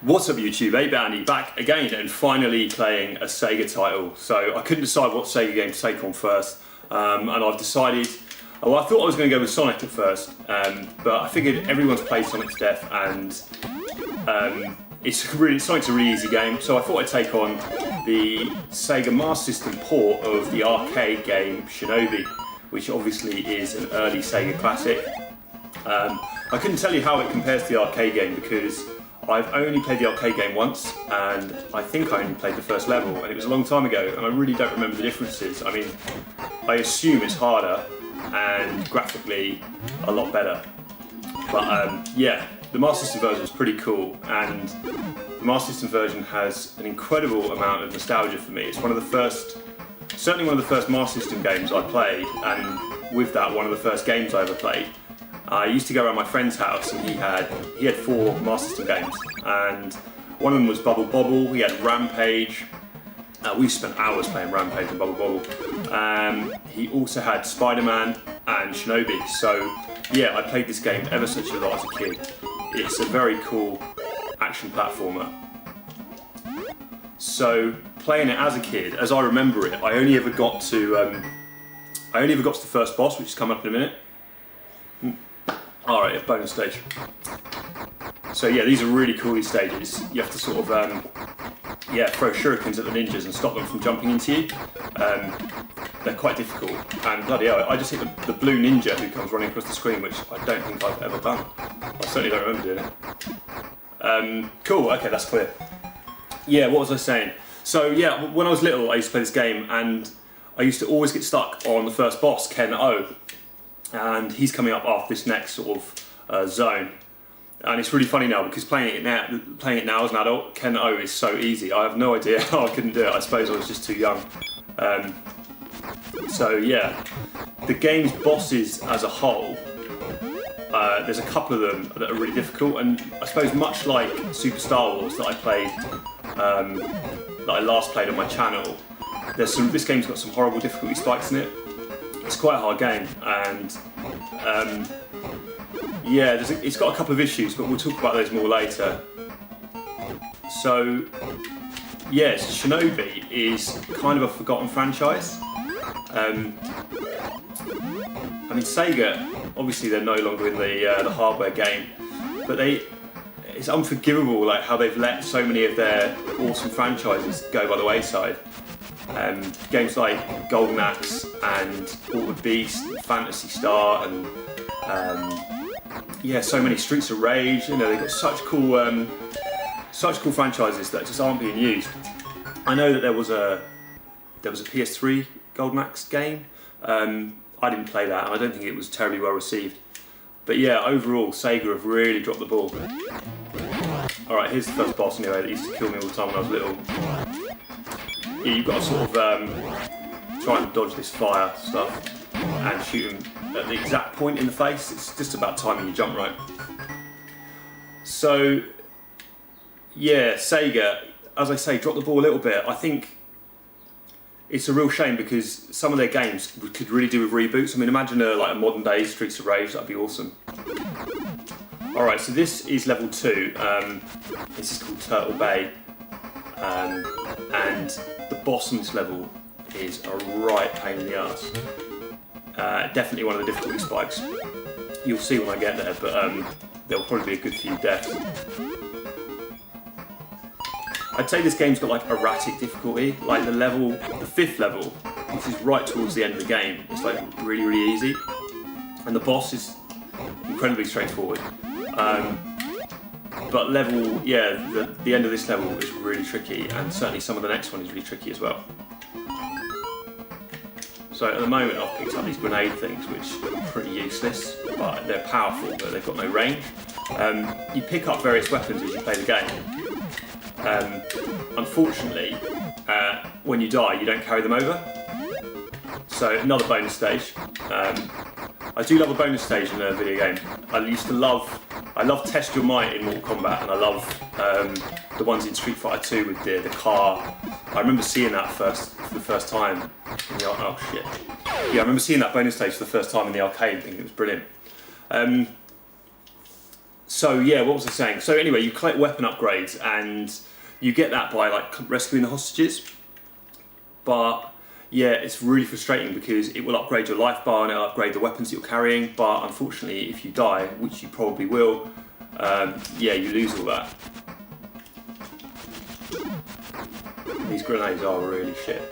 What's up YouTube, Andy back again and finally playing a Sega title. So I couldn't decide what Sega game to take on first, and I've decided, well, I thought I was going to go with Sonic at first, but I figured everyone's played Sonic to death and Sonic's a really easy game, so I thought I'd take on the Sega Master System port of the arcade game Shinobi, which obviously is an early Sega classic. I couldn't tell you how it compares to the arcade game because I've only played the arcade game once, and I think I only played the first level, and it was a long time ago, and I really don't remember the differences. I mean, I assume it's harder and graphically a lot better. But yeah, the Master System version is pretty cool, and the Master System version has an incredible amount of nostalgia for me. It's one of the first, certainly one of the first Master System games I played, and with that, one of the first games I ever played. I used to go around my friend's house and he had 4 Master System games, and one of them was Bubble Bobble. He had Rampage. We spent hours playing Rampage and Bubble Bobble. He also had Spider-Man and Shinobi. So yeah, I played this game ever such a lot as a kid. It's a very cool action platformer. So playing it as a kid, as I remember it, I only ever got to the first boss, which is coming up in a minute. Alright, a bonus stage. So yeah, these are really cool, these stages. You have to sort of throw shurikens at the ninjas and stop them from jumping into you. They're quite difficult, and bloody hell, I just hit the blue ninja who comes running across the screen, which I don't think I've ever done. I certainly don't remember doing it. Cool, okay, that's clear. Yeah, what was I saying? So yeah, when I was little I used to play this game, and I used to always get stuck on the first boss, Ken O. And he's coming up after this next sort of zone, and it's really funny now because playing it now as an adult, Ken O is so easy. I have no idea how I couldn't do it. I suppose I was just too young. So yeah, the game's bosses as a whole, there's a couple of them that are really difficult, and I suppose much like Super Star Wars that I played, that I last played on my channel, this game's got some horrible difficulty spikes in it. It's quite a hard game, and yeah, it's got a couple of issues, but we'll talk about those more later. So yes, Shinobi is kind of a forgotten franchise. I mean, Sega, obviously they're no longer in the hardware game, but it's unforgivable like how they've let so many of their awesome franchises go by the wayside. Games like Golden Axe and Altered Beast, Phantasy Star, and yeah, so many Streets of Rage. You know, they've got such cool franchises that just aren't being used. I know that there was a PS3 Golden Axe game. I didn't play that, and I don't think it was terribly well received. But yeah, overall, Sega have really dropped the ball. All right, here's the first boss anyway that used to kill me all the time when I was little. Yeah, you've got to sort of try and dodge this fire stuff and shoot him at the exact point in the face. It's just about timing your jump right. So yeah, Sega, as I say, dropped the ball a little bit. I think it's a real shame because some of their games could really do with reboots. I mean, imagine a modern day Streets of Rage, that'd be awesome. Alright, so this is level 2. This is called Turtle Bay. And the boss on this level is a right pain in the ass. Definitely one of the difficulty spikes. You'll see when I get there, but there'll probably be a good few deaths. I'd say this game's got like erratic difficulty. Like the 5th level, which is right towards the end of the game, it's like really, really easy. And the boss is incredibly straightforward. But the end of this level is really tricky, and certainly some of the next one is really tricky as well. So at the moment I've picked up these grenade things, which are pretty useless, but they're powerful, but they've got no range. You pick up various weapons as you play the game. Unfortunately, when you die, you don't carry them over. So another bonus stage. I do love a bonus stage in a video game. I love Test Your Might in Mortal Kombat, and I love the ones in Street Fighter 2 with the car. I remember seeing that for the first time in the oh shit. Yeah, I remember seeing that bonus stage for the first time in the arcade and thinking it was brilliant. So yeah, what was I saying? So anyway, you collect weapon upgrades, and you get that by like rescuing the hostages. But yeah, it's really frustrating because it will upgrade your life bar and it'll upgrade the weapons that you're carrying. But unfortunately, if you die, which you probably will, yeah, you lose all that. These grenades are really shit.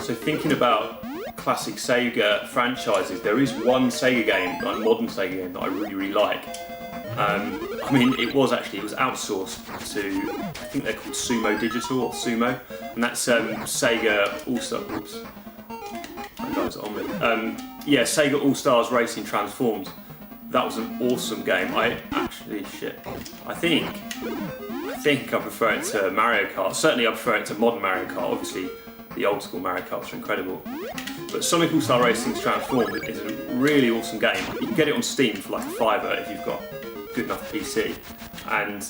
So thinking about classic Sega franchises, there is one Sega game, like a modern Sega game, that I really like. I mean, it was outsourced to, I think they're called Sumo Digital or Sumo, and that's Sega All-Stars. Oops, that guy's on me. Yeah, Sega All-Stars Racing Transformed. That was an awesome game. I think I prefer it to Mario Kart. Certainly, I prefer it to modern Mario Kart. Obviously, the old school Mario Karts are incredible. But Sonic All-Star Racing Transformed is a really awesome game. You can get it on Steam for like a $5 if you've got a good enough PC. And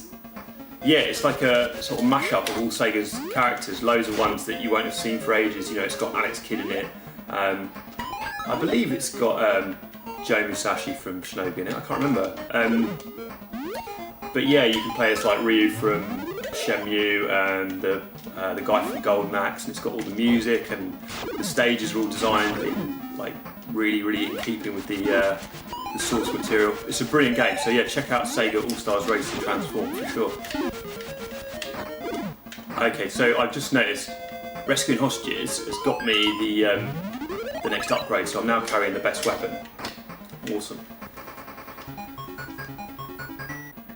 yeah, it's like a sort of mashup of all Sega's characters, loads of ones that you won't have seen for ages. You know, it's got Alex Kidd in it. I believe it's got Joe Musashi from Shinobi in it. I can't remember. But yeah, you can play as like Ryu from Shenmue and the guy from Golden Axe, and it's got all the music, and the stages are all designed in like really in keeping with the source material. It's a brilliant game, so yeah, check out Sega All-Stars Racing Transform for sure. Okay, so I've just noticed rescuing hostages has got me the next upgrade, so I'm now carrying the best weapon. Awesome.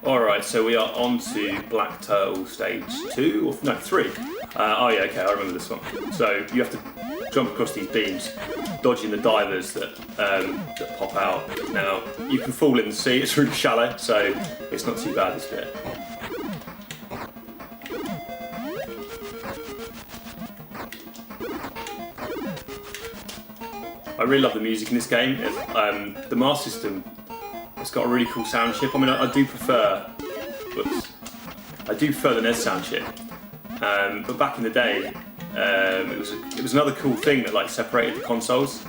Alright, so we are on to Black Turtle stage 2, or no, 3. Oh yeah, okay, I remember this one. So you have to jump across these beams, dodging the divers that pop out. Now, you can fall in the sea, it's really shallow, so it's not too bad, this bit. I really love the music in this game. The Master System, it's got a really cool sound chip. I mean, I do prefer the NES sound chip. But back in the day, it was another cool thing that like separated the consoles.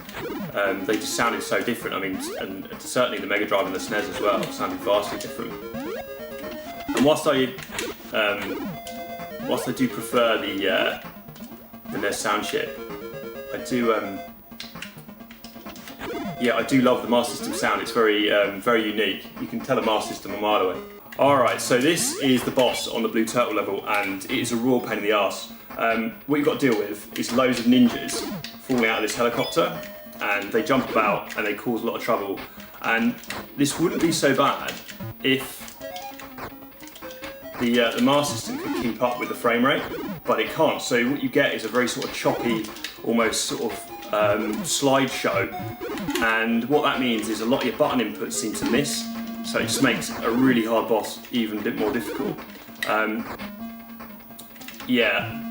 They just sounded so different. I mean, and certainly the Mega Drive and the SNES as well sounded vastly different. And whilst I do prefer the NES sound chip, I do love the Master System sound. It's very unique. You can tell a Master System a mile away. Alright, so this is the boss on the Blue Turtle level, and it is a raw pain in the arse. What you've got to deal with is loads of ninjas falling out of this helicopter, and they jump about and they cause a lot of trouble. And this wouldn't be so bad if the Master System could keep up with the frame rate, but it can't. So what you get is a very sort of choppy, almost sort of slideshow, and what that means is a lot of your button inputs seem to miss, so it just makes a really hard boss even a bit more difficult. Yeah.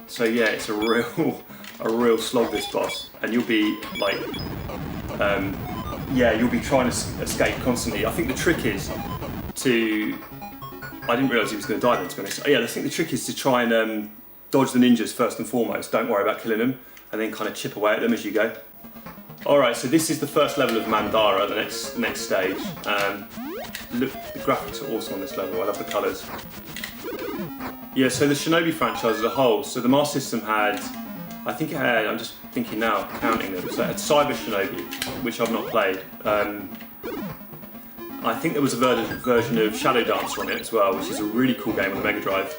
So yeah, it's a real slog, this boss, and you'll be like, you'll be trying to escape constantly. I think the trick is to, I didn't realise he was going to die then, to be honest. Yeah, I think the trick is to try and dodge the ninjas first and foremost. Don't worry about killing them, and then kind of chip away at them as you go. Alright, so this is the first level of Mandala, the next stage. Look, the graphics are awesome on this level. I love the colours. Yeah, so the Shinobi franchise as a whole, so the Master System had, I think it had, I'm just thinking now, counting them, so it had Cyber Shinobi, which I've not played. I think there was a version of Shadow Dancer on it as well, which is a really cool game on the Mega Drive.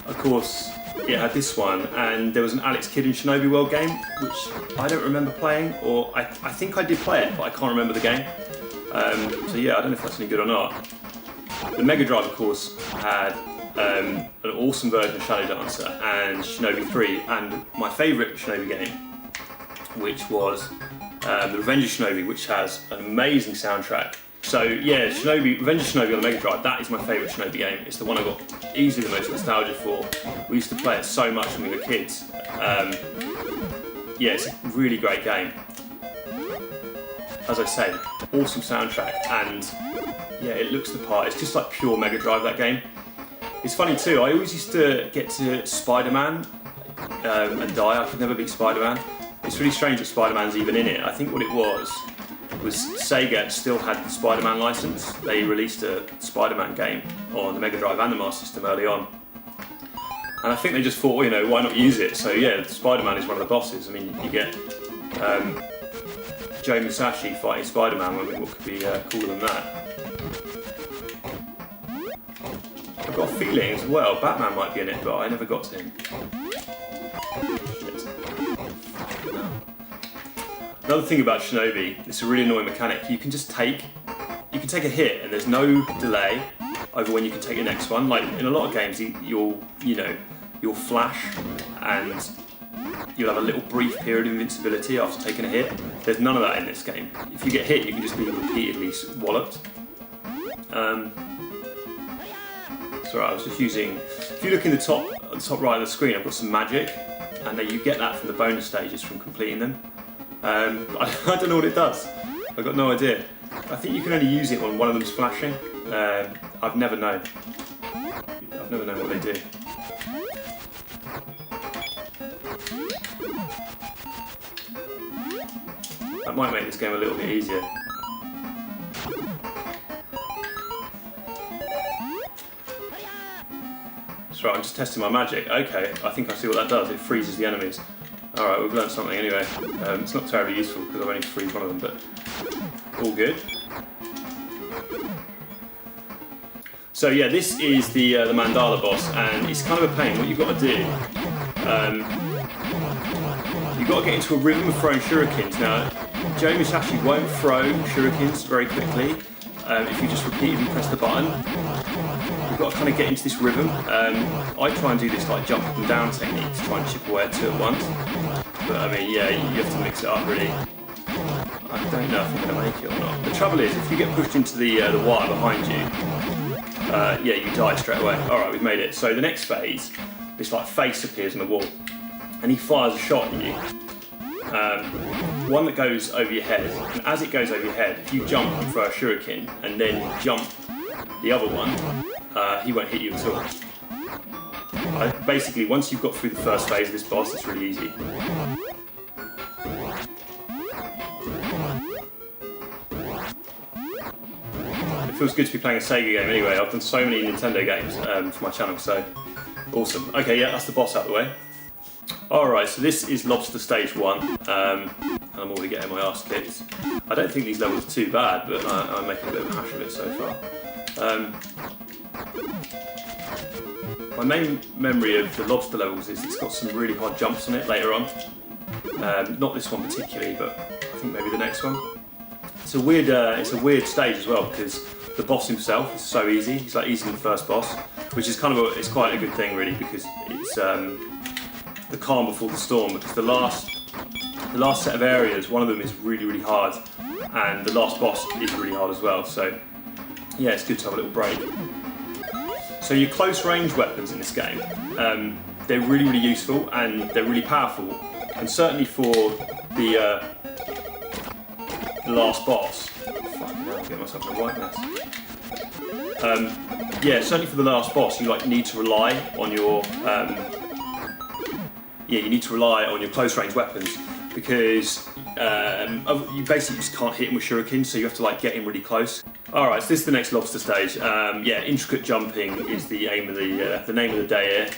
Of course, it had this one, and there was an Alex Kidd in Shinobi World game, which I don't remember playing, or I think I did play it, but I can't remember the game. So yeah, I don't know if that's any good or not. The Mega Drive, of course, had an awesome version of Shadow Dancer and Shinobi 3, and my favourite Shinobi game, which was the Revenge of Shinobi, which has an amazing soundtrack. So yeah, Revenge of Shinobi on the Mega Drive, that is my favourite Shinobi game. It's the one I got easily the most nostalgia for. We used to play it so much when we were kids. Yeah, it's a really great game. As I say, awesome soundtrack, and yeah, it looks the part. It's just like pure Mega Drive, that game. It's funny too, I always used to get to Spider-Man and die. I could never beat Spider-Man. It's really strange that Spider-Man's even in it. I think what it was Sega still had the Spider-Man license. They released a Spider-Man game on the Mega Drive and the Master System early on. And I think they just thought, well, you know, why not use it? So yeah, Spider-Man is one of the bosses. I mean, you get Joe Musashi fighting Spider-Man. What could be cooler than that? I've got a feeling as well, Batman might be in it, but I never got to him. Another thing about Shinobi, it's a really annoying mechanic. You can take a hit and there's no delay over when you can take the next one. Like in a lot of games, you'll flash and you'll have a little brief period of invincibility after taking a hit. There's none of that in this game. If you get hit, you can just be repeatedly walloped. Sorry, I was just using. If you look in the top right of the screen, I've got some magic, and you get that from the bonus stages from completing them. I don't know what it does. I've got no idea. I think you can only use it when one of them's flashing. I've never known. I've never known what they do. That might make this game a little bit easier. That's right, I'm just testing my magic. Okay, I think I see what that does. It freezes the enemies. Alright, we've learned something anyway. It's not terribly useful because I've only freed one of them, but all good. So yeah, this is the Mandala Boss, and it's kind of a pain. What you've got to do, you've got to get into a rhythm of throwing shurikens. Now, Joe Musashi won't throw shurikens very quickly if you just repeatedly press the button. You've got to kind of get into this rhythm. I try and do this like jump up and down technique to try and chip away at two at once. But I mean, yeah, you have to mix it up really. I don't know if I'm going to make it or not. The trouble is, if you get pushed into the wire behind you, yeah, you die straight away. Alright, we've made it. So the next phase, this like face appears on the wall, and he fires a shot at you. One that goes over your head, and as it goes over your head, if you jump and throw a shuriken, and then jump the other one, he won't hit you at all. Basically, once you've got through the first phase of this boss, it's really easy. It feels good to be playing a Sega game anyway. I've done so many Nintendo games for my channel, so awesome. Okay, yeah, that's the boss out of the way. Alright, so this is Lobster Stage 1, and I'm already getting my arse kicked. I don't think these levels are too bad, but I'm making a bit of a hash of it so far. My main memory of the Lobster levels is it's got some really hard jumps on it later on. Not this one particularly, but I think maybe the next one. It's a weird stage as well because the boss himself is so easy. He's like easier than the first boss, which is it's quite a good thing really because it's the calm before the storm. Because the last set of areas, one of them is really hard, and the last boss is really hard as well. So yeah, it's good to have a little break. So your close range weapons in this game, they're really useful and they're really powerful, and certainly for the last boss. Fucking hell, I'm getting myself in a right mess. Yeah, certainly for the last boss, you need to rely on your close range weapons because you basically just can't hit him with shurikens, so you have to get him really close. Alright, so this is the next Lobster stage. Yeah, intricate jumping is the name of the day here.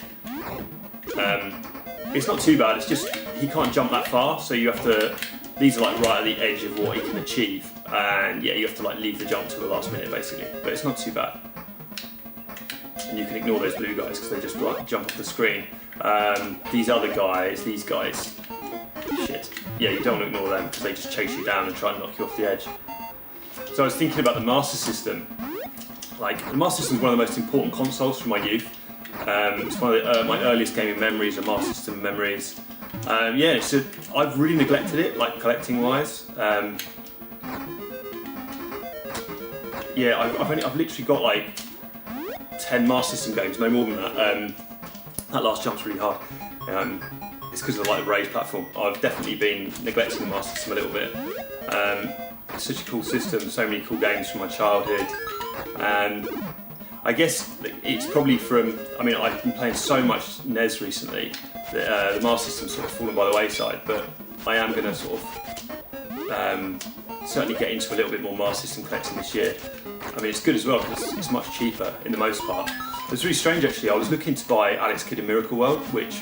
It's not too bad, it's just he can't jump that far, so you have to. These are right at the edge of what he can achieve, and yeah, you have to leave the jump to the last minute basically. But it's not too bad, and you can ignore those blue guys because they just jump off the screen. These other guys, these guys, shit. Yeah, you don't want to ignore them because they just chase you down and try and knock you off the edge. So I was thinking about the Master System. The Master System is one of the most important consoles from my youth. It's one of my earliest gaming memories, or Master System memories. Yeah, so I've really neglected it, collecting wise. Yeah, I've literally got 10 Master System games, no more than that. That last jump's really hard. It's because of the raised platform. I've definitely been neglecting the Master System a little bit. It's such a cool system, so many cool games from my childhood. I I guess it's probably from, I mean, I've been playing so much NES recently that the Master System's sort of fallen by the wayside, but I am going to sort of certainly get into a little bit more Master System collecting this year. I mean, it's good as well because it's much cheaper in the most part. It's really strange actually, I was looking to buy Alex Kidd in Miracle World, which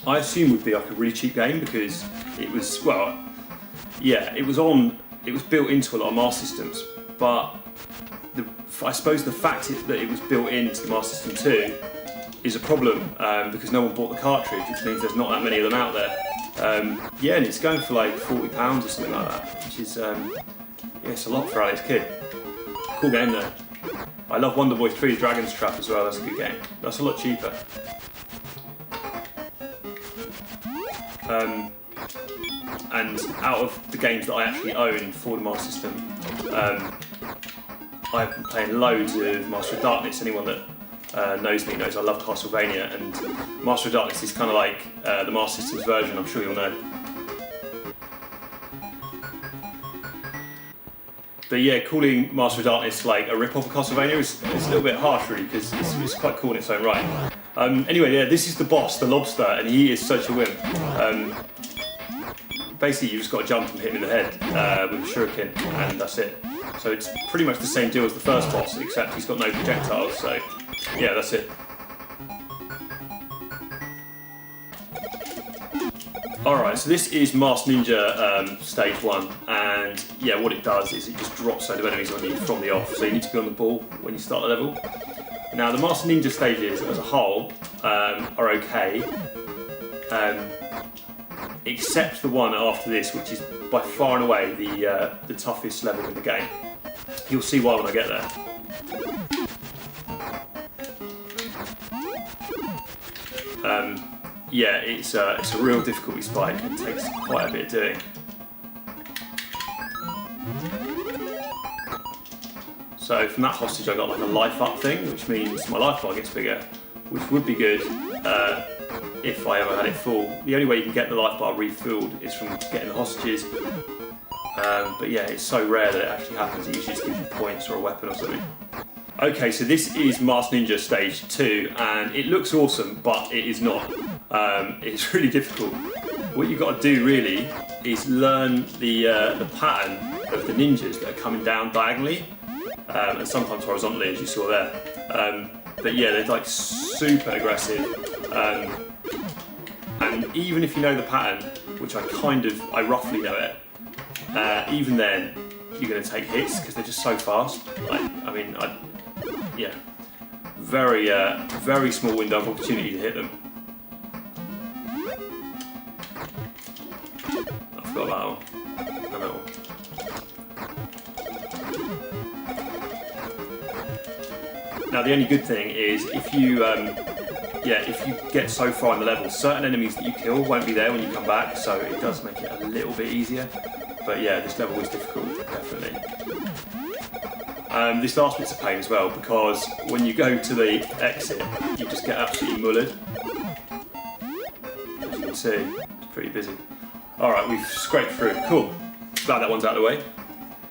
I assume would be like a really cheap game because it was, well, yeah, it was built into a lot of Master Systems, but I suppose the fact that it was built into the Master System 2 is a problem because no one bought the cartridge, which means there's not that many of them out there. Yeah, and it's going for like £40 or something like that, which is, yeah, it's a lot for Alex Kidd. Cool game though. I love Wonder Boy 3 Dragon's Trap as well, that's a good game. That's a lot cheaper. And out of the games that I actually own for the Master System, I've been playing loads of Master of Darkness. Anyone that knows me knows I love Castlevania, and Master of Darkness is kind of like the Master System's version, I'm sure you'll know. But yeah, calling Master of Darkness like a rip-off of Castlevania is a little bit harsh really, because it's quite cool in its own right. Anyway, yeah, this is the boss, the lobster, and he is such a wimp. Basically, you just got to jump and hit him in the head with a shuriken, and that's it. So it's pretty much the same deal as the first boss, except he's got no projectiles, so yeah, that's it. Alright, so this is Masked Ninja stage 1, and yeah, what it does is it just drops a load of enemies on you from the off, so you need to be on the ball when you start the level. Now, the Masked Ninja stages as a whole are okay, except the one after this, which is by far and away the toughest level in the game. You'll see why when I get there. Yeah, it's a real difficulty spike. It takes quite a bit of doing. So from that hostage I got like a life up thing, which means my life bar gets bigger, which would be good if I ever had it full. The only way you can get the life bar refilled is from getting the hostages. But yeah, it's so rare that it actually happens. It usually just gives you points or a weapon or something. Okay, so this is Masked Ninja Stage 2, and it looks awesome, but it is not. It's really difficult. What you've got to do really is learn the pattern of the ninjas that are coming down diagonally, and sometimes horizontally, as you saw there. But yeah, they're like super aggressive, and even if you know the pattern, which I roughly know it, even then you're going to take hits because they're just so fast. Like, I mean, yeah, very small window of opportunity to hit them. I forgot that one. And that one. Now the only good thing is if you get so far in the level, certain enemies that you kill won't be there when you come back, so it does make it a little bit easier. But yeah, this level is difficult, definitely. This last bit's a pain as well, because when you go to the exit, you just get absolutely mullered. As you can see, it's pretty busy. Alright, we've scraped through. Cool. Glad that one's out of the way.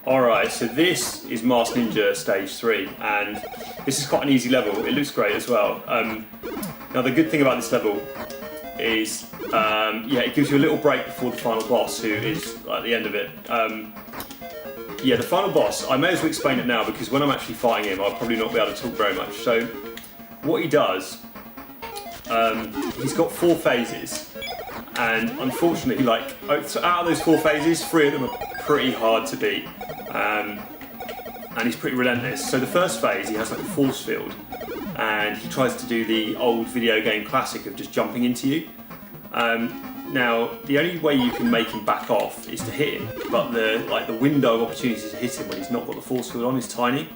Alright, so this is Masked Ninja Stage 3, and this is quite an easy level. It looks great as well. Now the good thing about this level is, yeah, it gives you a little break before the final boss, who is at the end of it. Yeah, the final boss, I may as well explain it now, because when I'm actually fighting him, I'll probably not be able to talk very much. So, what he does, he's got 4 phases, and unfortunately, like, so out of those 4 phases, 3 of them are pretty hard to beat, and he's pretty relentless. So the first phase, he has like a force field, and he tries to do the old video game classic of just jumping into you. Now, the only way you can make him back off is to hit him, but the window of opportunity to hit him when he's not got the force field on is tiny.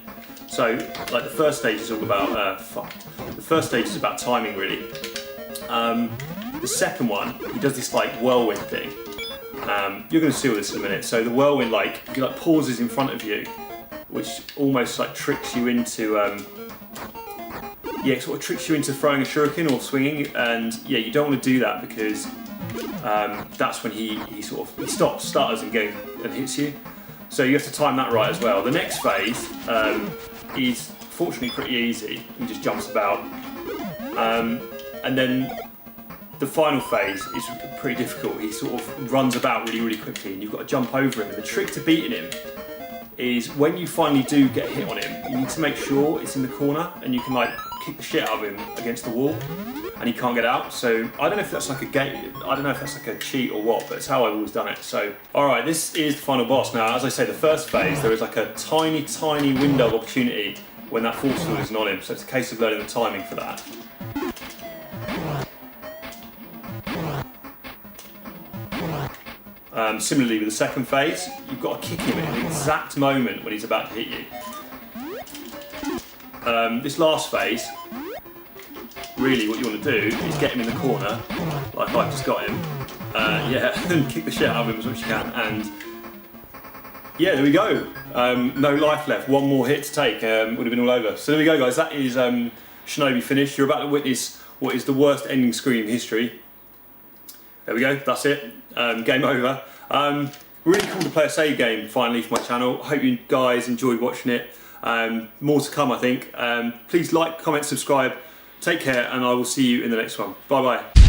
So, like, the first stage is all about the first stage is about timing, really. The second one, he does this like whirlwind thing. You're going to see all this in a minute. So the whirlwind, he pauses in front of you, which almost like tricks you into. Yeah, it sort of tricks you into throwing a shuriken or swinging, and yeah, you don't want to do that because that's when he stops, stutters, and hits you. So you have to time that right as well. The next phase is fortunately pretty easy. He just jumps about. And then the final phase is pretty difficult. He sort of runs about really, really quickly and you've got to jump over him. And the trick to beating him is when you finally do get a hit on him, you need to make sure it's in the corner and you can like kick the shit out of him against the wall and he can't get out. So I don't know if that's like a game, I don't know if that's like a cheat or what, but it's how I've always done it. So, alright, this is the final boss. Now, as I say, the first phase, there is like a tiny, tiny window of opportunity when that force field isn't on him. So it's a case of learning the timing for that. Similarly with the second phase, you've got to kick him at the exact moment when he's about to hit you. This last phase, really what you want to do is get him in the corner, like I've just got him, and kick the shit out of him as much as you can, and yeah, there we go. No life left, one more hit to take, would have been all over. So there we go guys, that is Shinobi finished. You're about to witness what is the worst ending screen in history. There we go, that's it, game over. Really cool to play a Sega game finally for my channel. I hope you guys enjoyed watching it. More to come I think. Please like, comment, subscribe. Take care and I will see you in the next one. Bye bye.